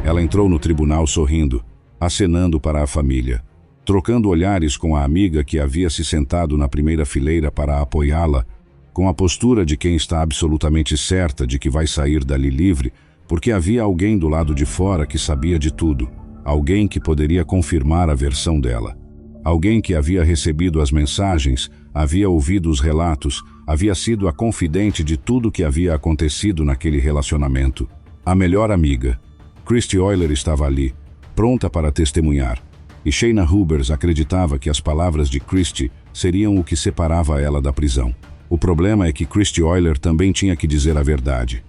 Ela entrou no tribunal sorrindo, acenando para a família, trocando olhares com a amiga que havia se sentado na primeira fileira para apoiá-la, com a postura de quem está absolutamente certa de que vai sair dali livre, porque havia alguém do lado de fora que sabia de tudo, alguém que poderia confirmar a versão dela. Alguém que havia recebido as mensagens, havia ouvido os relatos, havia sido a confidente de tudo que havia acontecido naquele relacionamento. A melhor amiga. Christy Oyler estava ali, pronta para testemunhar. E Shayna Hubers acreditava que as palavras de Christy seriam o que separava ela da prisão. O problema é que Christy Oyler também tinha que dizer a verdade.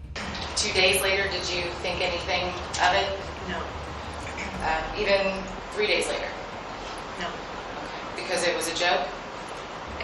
2 days later, did you think anything of it? No. Even 3 days later? No. Because it was a joke?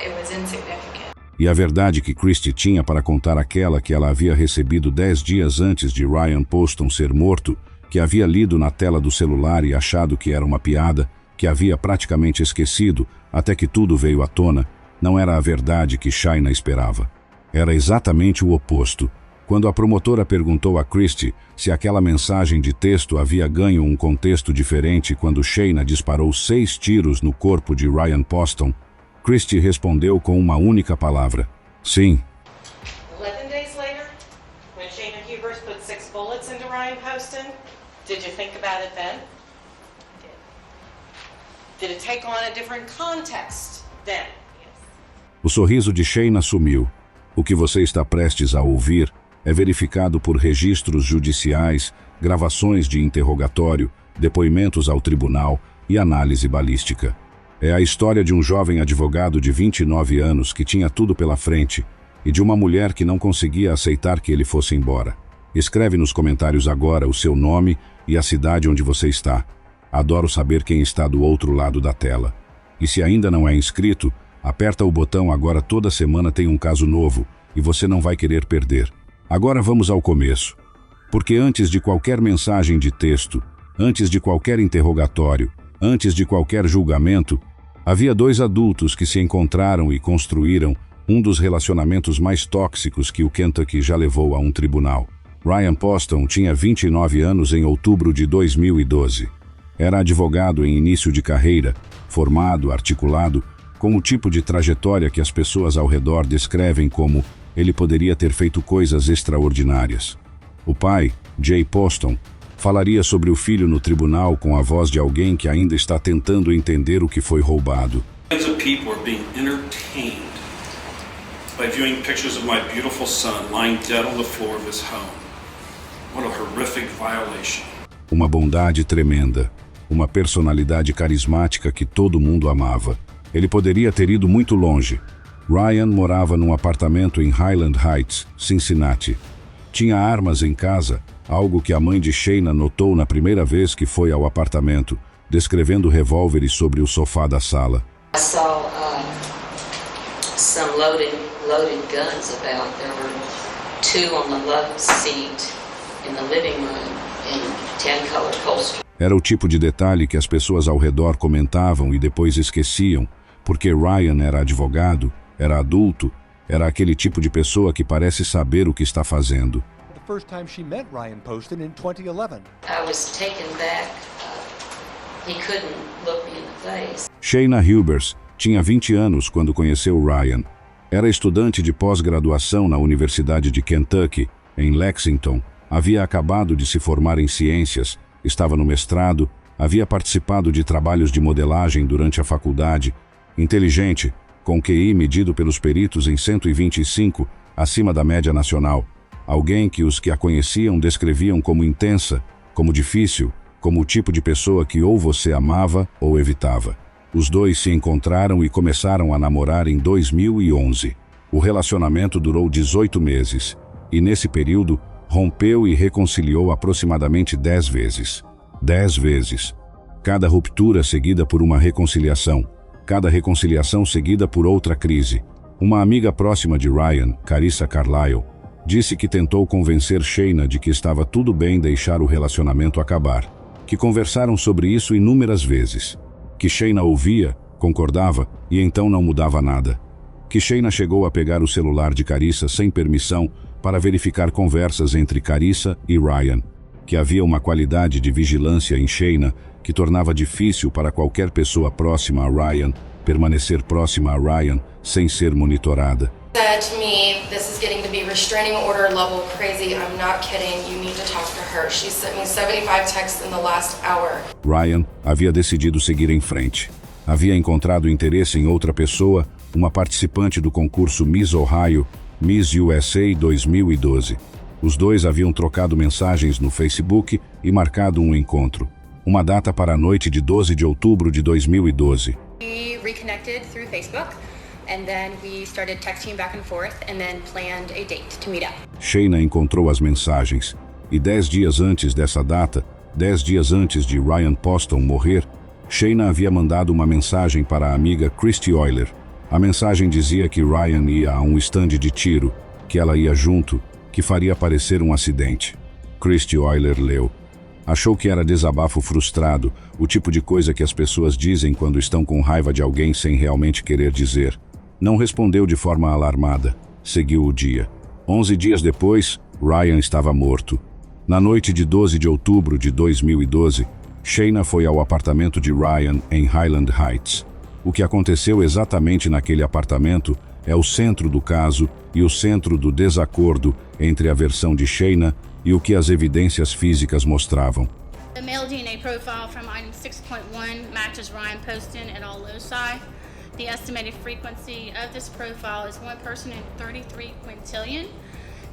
It was insignificant. E a verdade que Christy tinha para contar aquela que ela havia recebido 10 dias antes de Ryan Poston ser morto, que havia lido na tela do celular e achado que era uma piada, que havia praticamente esquecido até que tudo veio à tona, não era a verdade que Shayna esperava. Era exatamente o oposto. Quando a promotora perguntou a Christy se aquela mensagem de texto havia ganho um contexto diferente quando Shayna disparou 6 tiros no corpo de Ryan Poston, Christy respondeu com uma única palavra: sim. 11 days later, when Shayna Hubers put 6 bullets into Ryan Poston, did you think about it then? Did it take on a different context then? O sorriso de Shayna sumiu. O que você está prestes a ouvir é verificado por registros judiciais, gravações de interrogatório, depoimentos ao tribunal e análise balística. É a história de um jovem advogado de 29 anos que tinha tudo pela frente e de uma mulher que não conseguia aceitar que ele fosse embora. Escreve nos comentários agora o seu nome e a cidade onde você está. Adoro saber quem está do outro lado da tela. E se ainda não é inscrito, aperta o botão agora. Toda semana tem um caso novo e você não vai querer perder. Agora vamos ao começo. Porque antes de qualquer mensagem de texto, antes de qualquer interrogatório, antes de qualquer julgamento, havia 2 adultos que se encontraram e construíram um dos relacionamentos mais tóxicos que o Kentucky já levou a um tribunal. Ryan Poston tinha 29 anos em outubro de 2012. Era advogado em início de carreira, formado, articulado, com o tipo de trajetória que as pessoas ao redor descrevem como ele poderia ter feito coisas extraordinárias. O pai, Jay Poston, falaria sobre o filho no tribunal com a voz de alguém que ainda está tentando entender o que foi roubado. Millions of people are being entertained by viewing pictures of my beautiful son lying dead on the floor of his home. What a horrific violation. Uma bondade tremenda, uma personalidade carismática que todo mundo amava. Ele poderia ter ido muito longe. Ryan morava num apartamento em Highland Heights, Cincinnati. Tinha armas em casa, algo que a mãe de Shayna notou na primeira vez que foi ao apartamento, descrevendo revólveres sobre o sofá da sala. I saw some loaded guns about. There were 2 on the love seat in the living room in 10-color holsters. Era o tipo de detalhe que as pessoas ao redor comentavam e depois esqueciam, porque Ryan era advogado, era adulto, era aquele tipo de pessoa que parece saber o que está fazendo. The first time she met Ryan Poston in 2011. I was taken back. He couldn't look me in the face. Shayna Hubers tinha 20 anos quando conheceu Ryan. Era estudante de pós-graduação na Universidade de Kentucky, em Lexington. Havia acabado de se formar em ciências, estava no mestrado, havia participado de trabalhos de modelagem durante a faculdade. Inteligente, com QI medido pelos peritos em 125, acima da média nacional. Alguém que os que a conheciam descreviam como intensa, como difícil, como o tipo de pessoa que ou você amava ou evitava. Os dois se encontraram e começaram a namorar em 2011. O relacionamento durou 18 meses, e nesse período, rompeu e reconciliou aproximadamente 10 vezes. 10 vezes. Cada ruptura seguida por uma reconciliação. Cada reconciliação seguida por outra crise. Uma amiga próxima de Ryan, Carissa Carlyle, disse que tentou convencer Shayna de que estava tudo bem deixar o relacionamento acabar. Que conversaram sobre isso inúmeras vezes. Que Shayna ouvia, concordava e então não mudava nada. Que Shayna chegou a pegar o celular de Carissa sem permissão para verificar conversas entre Carissa e Ryan. que havia uma qualidade de vigilância em Shayna que tornava difícil para qualquer pessoa próxima a Ryan permanecer próxima a Ryan sem ser monitorada. Said to me, this is getting to be restraining order level crazy. I'm not kidding. You need to talk to her. She sent me 75 texts in the last hour. Ryan havia decidido seguir em frente. Havia encontrado interesse em outra pessoa, uma participante do concurso Miss Ohio, Miss USA 2012. Os dois haviam trocado mensagens no Facebook e marcado um encontro. Uma data para a noite de 12 de outubro de 2012. We reconnected through Facebook, and then we started texting back and forth, and then planned a date to meet up. Shayna encontrou as mensagens, e 10 dias antes dessa data, 10 dias antes de Ryan Poston morrer, Shayna havia mandado uma mensagem para a amiga Christy Euler. A mensagem dizia que Ryan ia a um estande de tiro, que ela ia junto, que faria parecer um acidente. Christy Euler leu. Achou que era desabafo frustrado, o tipo de coisa que as pessoas dizem quando estão com raiva de alguém sem realmente querer dizer. Não respondeu de forma alarmada. Seguiu o dia. 11 dias depois, Ryan estava morto. Na noite de 12 de outubro de 2012, Shayna foi ao apartamento de Ryan em Highland Heights. O que aconteceu exatamente naquele apartamento é o centro do caso e o centro do desacordo entre a versão de Shayna e o que as evidências físicas mostravam. The male DNA profile from item 6.1 matches Ryan Poston at all loci. The estimated frequency of this profile is one person in 33 quintillion.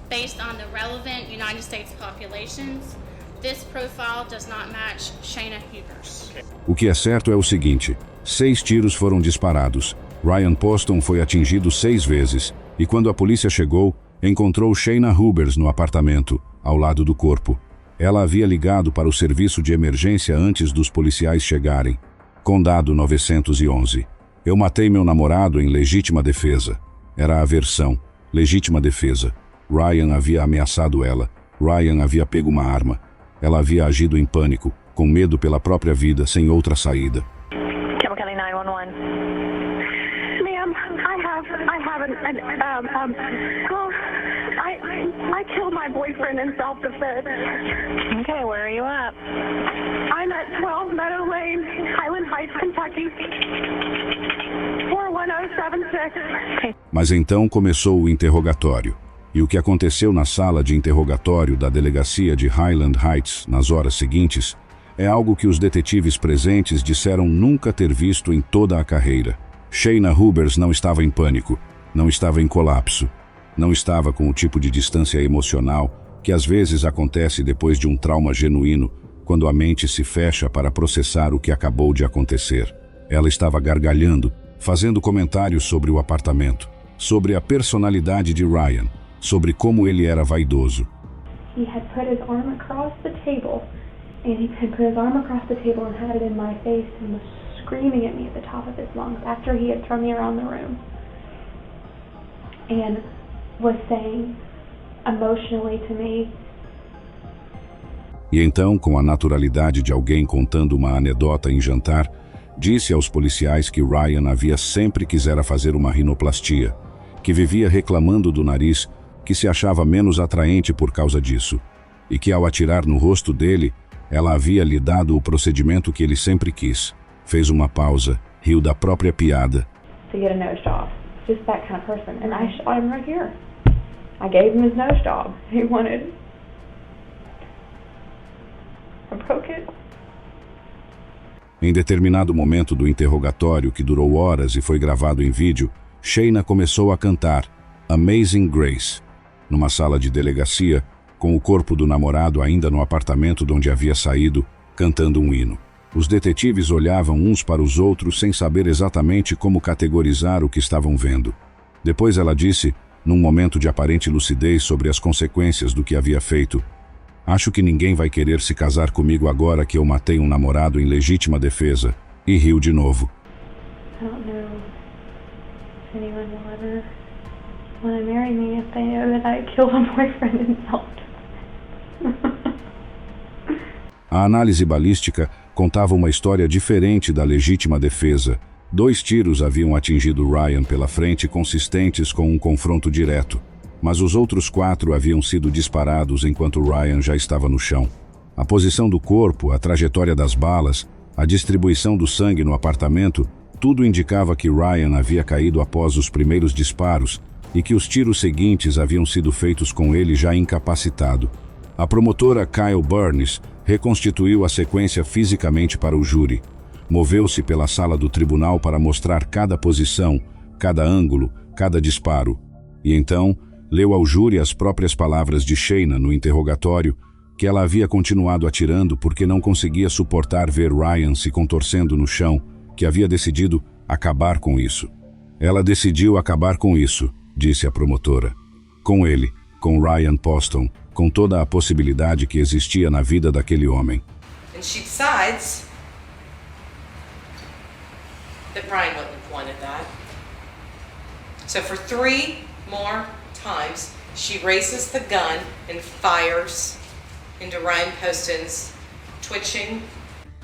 Based on the relevant United States populations, this profile does not match Shayna Huber's. O que é certo é o seguinte: 6 tiros foram disparados. Ryan Poston foi atingido 6 vezes, e quando a polícia chegou, encontrou Shayna Hubers no apartamento, ao lado do corpo. Ela havia ligado para o serviço de emergência antes dos policiais chegarem. Condado 911. Eu matei meu namorado em legítima defesa. Era a versão. Legítima defesa. Ryan havia ameaçado ela. Ryan havia pego uma arma. Ela havia agido em pânico, com medo pela própria vida, sem outra saída. Campbell County 911. Ma'am, I killed my boyfriend in self-defense. Okay, where are you at? I'm at 12 Meadow Lane, Highland Heights, Kentucky. 41076. Mas então começou o interrogatório. E o que aconteceu na sala de interrogatório da delegacia de Highland Heights nas horas seguintes é algo que os detetives presentes disseram nunca ter visto em toda a carreira. Shayna Hubers não estava em pânico, não estava em colapso, não estava com o tipo de distância emocional que às vezes acontece depois de um trauma genuíno, quando a mente se fecha para processar o que acabou de acontecer. Ela estava gargalhando, fazendo comentários sobre o apartamento, sobre a personalidade de Ryan, sobre como ele era vaidoso. He had put his arm across the table, and he had put his arm across the table and had it in my face and was screaming at me at the top of his lungs after he had thrown me around the room. And was saying emotionally to me. E então, com a naturalidade de alguém contando uma anedota em jantar, disse aos policiais que Ryan havia sempre quisera fazer uma rinoplastia, que vivia reclamando do nariz, que se achava menos atraente por causa disso, e que ao atirar no rosto dele, ela havia lhe dado o procedimento que ele sempre quis. Fez uma pausa, riu da própria piada. To get a nose job, just that kind of person, and I shot him right here. I gave him his nose job. He wanted. I broke it. Em determinado momento do interrogatório, que durou horas e foi gravado em vídeo, Shayna começou a cantar Amazing Grace, numa sala de delegacia, com o corpo do namorado ainda no apartamento de onde havia saído, cantando um hino. Os detetives olhavam uns para os outros sem saber exatamente como categorizar o que estavam vendo. Depois ela disse, num momento de aparente lucidez sobre as consequências do que havia feito: "Acho que ninguém vai querer se casar comigo agora que eu matei um namorado em legítima defesa", e riu de novo. I don't know if anyone will ever want to marry me if they know that I killed a boyfriend in self-defense. A análise balística contava uma história diferente da legítima defesa. 2 tiros haviam atingido Ryan pela frente, consistentes com um confronto direto, mas os outros 4 haviam sido disparados enquanto Ryan já estava no chão. A posição do corpo, a trajetória das balas, a distribuição do sangue no apartamento, tudo indicava que Ryan havia caído após os primeiros disparos e que os tiros seguintes haviam sido feitos com ele já incapacitado. A promotora Kyle Burns reconstituiu a sequência fisicamente para o júri. Moveu-se pela sala do tribunal para mostrar cada posição, cada ângulo, cada disparo. E então, leu ao júri as próprias palavras de Shayna no interrogatório, que ela havia continuado atirando porque não conseguia suportar ver Ryan se contorcendo no chão, que havia decidido acabar com isso. Ela decidiu acabar com isso, disse a promotora. Com ele, com Ryan Poston, com toda a possibilidade que existia na vida daquele homem. And she decides that Brian wouldn't have wanted that. So for 3 more times, she raises the gun and fires into Ryan Poston's twitching.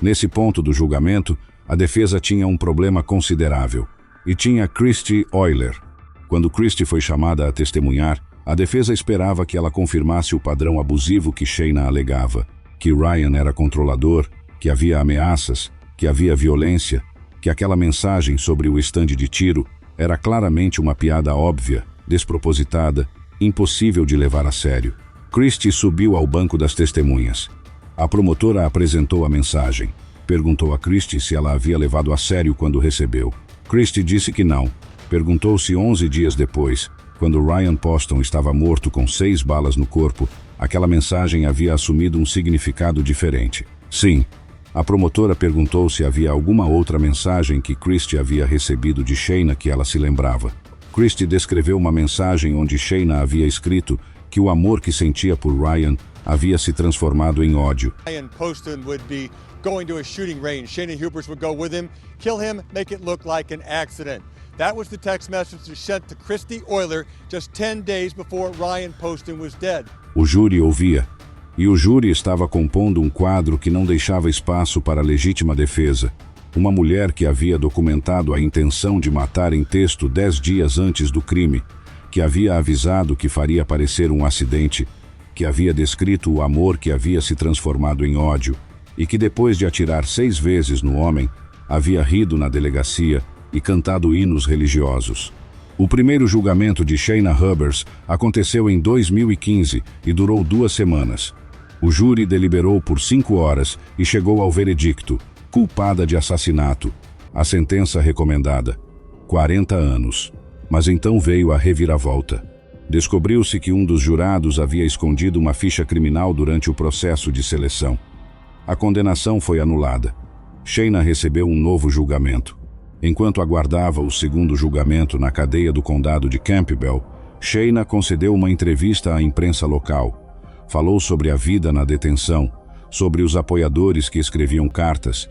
Nesse ponto do julgamento, a defesa tinha um problema considerável. E tinha Christy Euler. Quando Christy foi chamada a testemunhar, a defesa esperava que ela confirmasse o padrão abusivo que Shayna alegava, que Ryan era controlador, que havia ameaças, que havia violência, que aquela mensagem sobre o estande de tiro era claramente uma piada óbvia, despropositada, impossível de levar a sério. Christy subiu ao banco das testemunhas. A promotora apresentou a mensagem. Perguntou a Christy se ela havia levado a sério quando recebeu. Christy disse que não. Perguntou-se 11 dias depois, quando Ryan Poston estava morto com 6 balas no corpo, aquela mensagem havia assumido um significado diferente. Sim. A promotora perguntou se havia alguma outra mensagem que Christy havia recebido de Shayna que ela se lembrava. Christy descreveu uma mensagem onde Shayna havia escrito que o amor que sentia por Ryan havia se transformado em ódio. Ryan Poston would be going to a shooting range. Shayna Hubers would go with him, kill him, make it look like an accident. That was the text message sent to Christy Euler just 10 days before Ryan Poston was dead. O júri ouvia, e o júri estava compondo um quadro que não deixava espaço para a legítima defesa. Uma mulher que havia documentado a intenção de matar em texto 10 dias antes do crime, que havia avisado que faria parecer um acidente, que havia descrito o amor que havia se transformado em ódio, e que depois de atirar 6 vezes no homem, havia rido na delegacia e cantado hinos religiosos. O primeiro julgamento de Shayna Hubers aconteceu em 2015 e durou 2 semanas. O júri deliberou por 5 horas e chegou ao veredicto: culpada de assassinato. A sentença recomendada: 40 anos. Mas então veio a reviravolta. Descobriu-se que um dos jurados havia escondido uma ficha criminal durante o processo de seleção. A condenação foi anulada. Shayna recebeu um novo julgamento. Enquanto aguardava o segundo julgamento na cadeia do condado de Campbell, Shayna concedeu uma entrevista à imprensa local. Falou sobre a vida na detenção, sobre os apoiadores que escreviam cartas,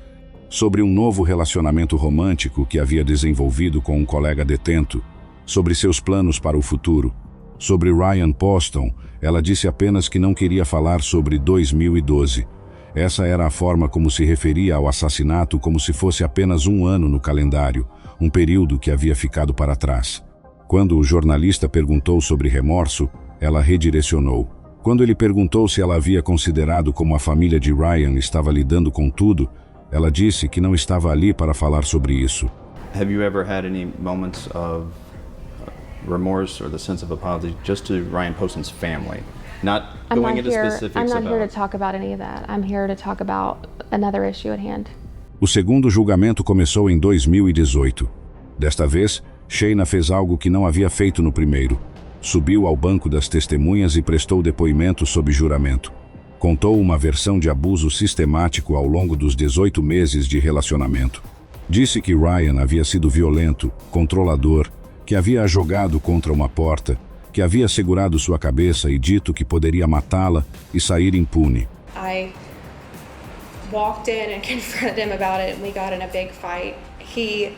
sobre um novo relacionamento romântico que havia desenvolvido com um colega detento, sobre seus planos para o futuro. Sobre Ryan Poston, ela disse apenas que não queria falar sobre 2012. Essa era a forma como se referia ao assassinato, como se fosse apenas um ano no calendário, um período que havia ficado para trás. Quando o jornalista perguntou sobre remorso, ela redirecionou. Quando ele perguntou se ela havia considerado como a família de Ryan estava lidando com tudo, ela disse que não estava ali para falar sobre isso. Have you ever had any moments of remorse or the sense of apology just to Ryan Poston's family? Not going into specifics about... I'm not here to talk about any of that. I'm here to talk about another issue at hand. O segundo julgamento começou em 2018. Desta vez, Shayna fez algo que não havia feito no primeiro. Subiu ao banco das testemunhas e prestou depoimento sob juramento. Contou uma versão de abuso sistemático ao longo dos 18 meses de relacionamento. Disse que Ryan havia sido violento, controlador, que havia a jogado contra uma porta, que havia segurado sua cabeça e dito que poderia matá-la e sair impune. I walked in and confronted him about it and we got in a big fight. He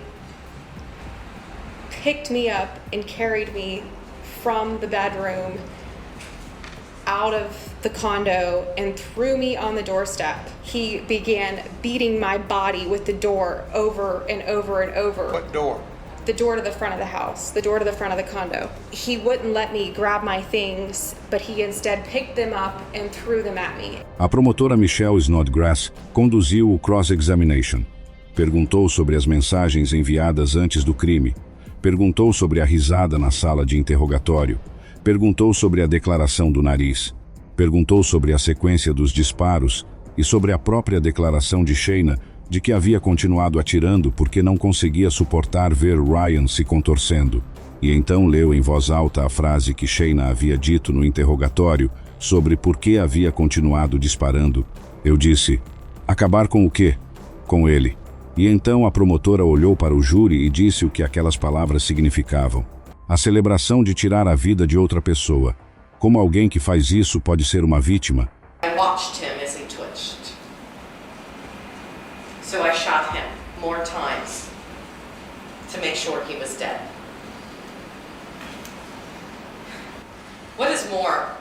picked me up and carried me from the bedroom out of the condo and threw me on the doorstep. He began beating my body with the door over and over and over. What door? the door to the front of the house, the door to the front of the condo. He wouldn't let me grab my things, but he instead picked them up and threw them at me. A promotora Michelle Snodgrass conduziu o cross-examination. Perguntou sobre as mensagens enviadas antes do crime. Perguntou sobre a risada na sala de interrogatório. Perguntou sobre a declaração do nariz. Perguntou sobre a sequência dos disparos e sobre a própria declaração de Shayna de que havia continuado atirando porque não conseguia suportar ver Ryan se contorcendo. E então leu em voz alta a frase que Shayna havia dito no interrogatório sobre por que havia continuado disparando. Eu disse, acabar com o quê? Com ele. E então a promotora olhou para o júri e disse o que aquelas palavras significavam. A celebração de tirar a vida de outra pessoa. Como alguém que faz isso pode ser uma vítima? I watched him as he twitched. So I shot him more times to make sure he was dead. What is more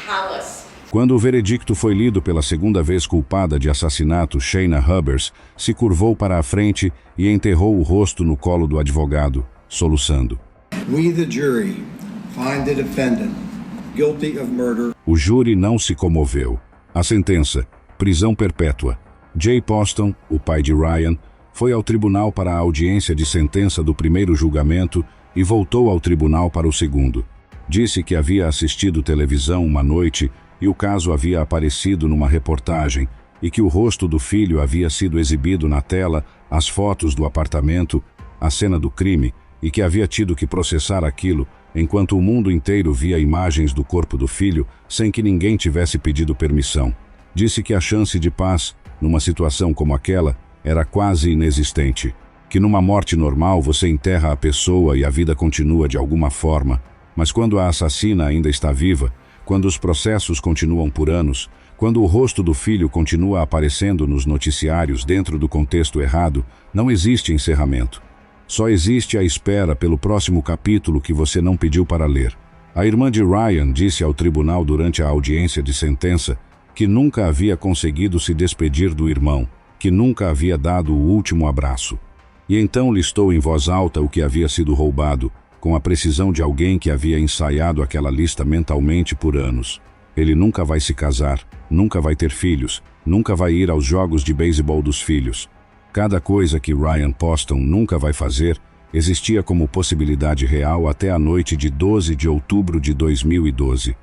callous? Quando o veredicto foi lido pela segunda vez culpada de assassinato, Shayna Hubbers se curvou para a frente e enterrou o rosto no colo do advogado, soluçando. We, the jury, find the defendant guilty of murder. O júri não se comoveu. A sentença, prisão perpétua. Jay Poston, o pai de Ryan, foi ao tribunal para a audiência de sentença do primeiro julgamento e voltou ao tribunal para o segundo. Disse que havia assistido televisão uma noite e o caso havia aparecido numa reportagem e que o rosto do filho havia sido exibido na tela, as fotos do apartamento, a cena do crime e que havia tido que processar aquilo enquanto o mundo inteiro via imagens do corpo do filho sem que ninguém tivesse pedido permissão. Disse que a chance de paz, numa situação como aquela, era quase inexistente. Que numa morte normal você enterra a pessoa e a vida continua de alguma forma, mas quando a assassina ainda está viva, quando os processos continuam por anos, quando o rosto do filho continua aparecendo nos noticiários dentro do contexto errado, não existe encerramento. Só existe a espera pelo próximo capítulo que você não pediu para ler. A irmã de Ryan disse ao tribunal durante a audiência de sentença que nunca havia conseguido se despedir do irmão, que nunca havia dado o último abraço. E então listou em voz alta o que havia sido roubado, com a precisão de alguém que havia ensaiado aquela lista mentalmente por anos. Ele nunca vai se casar, nunca vai ter filhos, nunca vai ir aos jogos de beisebol dos filhos. Cada coisa que Ryan Poston nunca vai fazer existia como possibilidade real até a noite de 12 de outubro de 2012.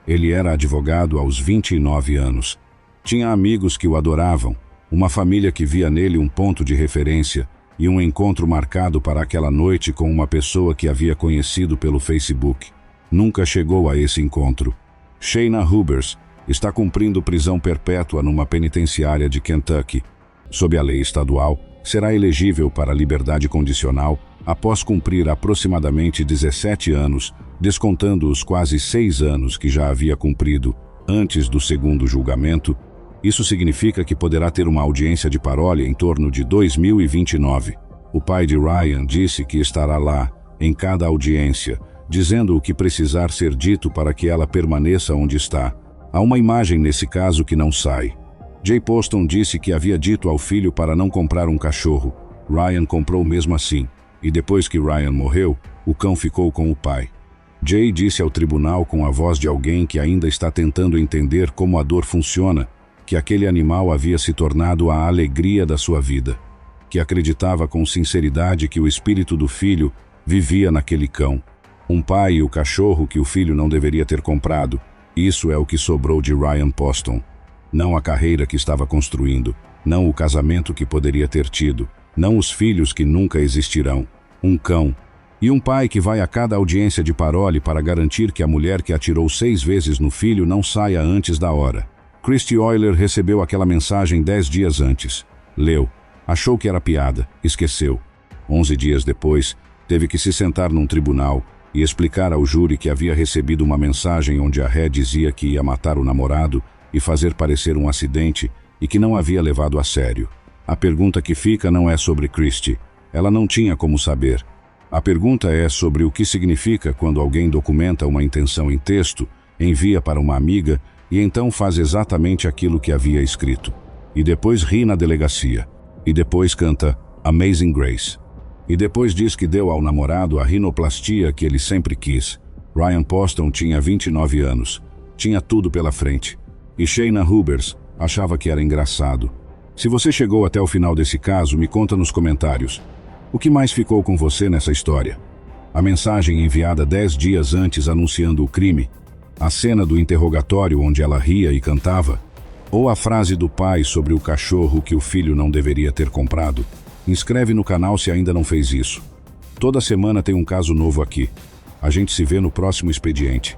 Ele era advogado aos 29 anos. Tinha amigos que o adoravam, uma família que via nele um ponto de referência e um encontro marcado para aquela noite com uma pessoa que havia conhecido pelo Facebook. Nunca chegou a esse encontro. Shayna Hubbers está cumprindo prisão perpétua numa penitenciária de Kentucky. Sob a lei estadual, será elegível para liberdade condicional após cumprir aproximadamente 17 anos, descontando os quase 6 anos que já havia cumprido antes do segundo julgamento. Isso significa que poderá ter uma audiência de parólia em torno de 2029. O pai de Ryan disse que estará lá, em cada audiência, dizendo o que precisar ser dito para que ela permaneça onde está. Há uma imagem nesse caso que não sai. Jay Poston disse que havia dito ao filho para não comprar um cachorro. Ryan comprou mesmo assim, e depois que Ryan morreu, o cão ficou com o pai. Jay disse ao tribunal com a voz de alguém que ainda está tentando entender como a dor funciona, que aquele animal havia se tornado a alegria da sua vida, que acreditava com sinceridade que o espírito do filho vivia naquele cão. Um pai e o cachorro que o filho não deveria ter comprado, isso é o que sobrou de Ryan Poston. Não a carreira que estava construindo, não o casamento que poderia ter tido, não os filhos que nunca existirão. Um cão. E um pai que vai a cada audiência de parole para garantir que a mulher que atirou 6 vezes no filho não saia antes da hora. Christy Oyler recebeu aquela mensagem 10 dias antes. Leu. Achou que era piada. Esqueceu. 11 dias depois, teve que se sentar num tribunal e explicar ao júri que havia recebido uma mensagem onde a ré dizia que ia matar o namorado e fazer parecer um acidente e que não havia levado a sério. A pergunta que fica não é sobre Christy. Ela não tinha como saber. A pergunta é sobre o que significa quando alguém documenta uma intenção em texto, envia para uma amiga e então faz exatamente aquilo que havia escrito. E depois ri na delegacia. E depois canta Amazing Grace. E depois diz que deu ao namorado a rinoplastia que ele sempre quis. Ryan Poston tinha 29 anos. Tinha tudo pela frente. E Shayna Hubers achava que era engraçado. Se você chegou até o final desse caso, me conta nos comentários. O que mais ficou com você nessa história? A mensagem enviada 10 dias antes anunciando o crime? A cena do interrogatório onde ela ria e cantava? Ou a frase do pai sobre o cachorro que o filho não deveria ter comprado? Inscreve no canal se ainda não fez isso. Toda semana tem um caso novo aqui. A gente se vê no próximo expediente.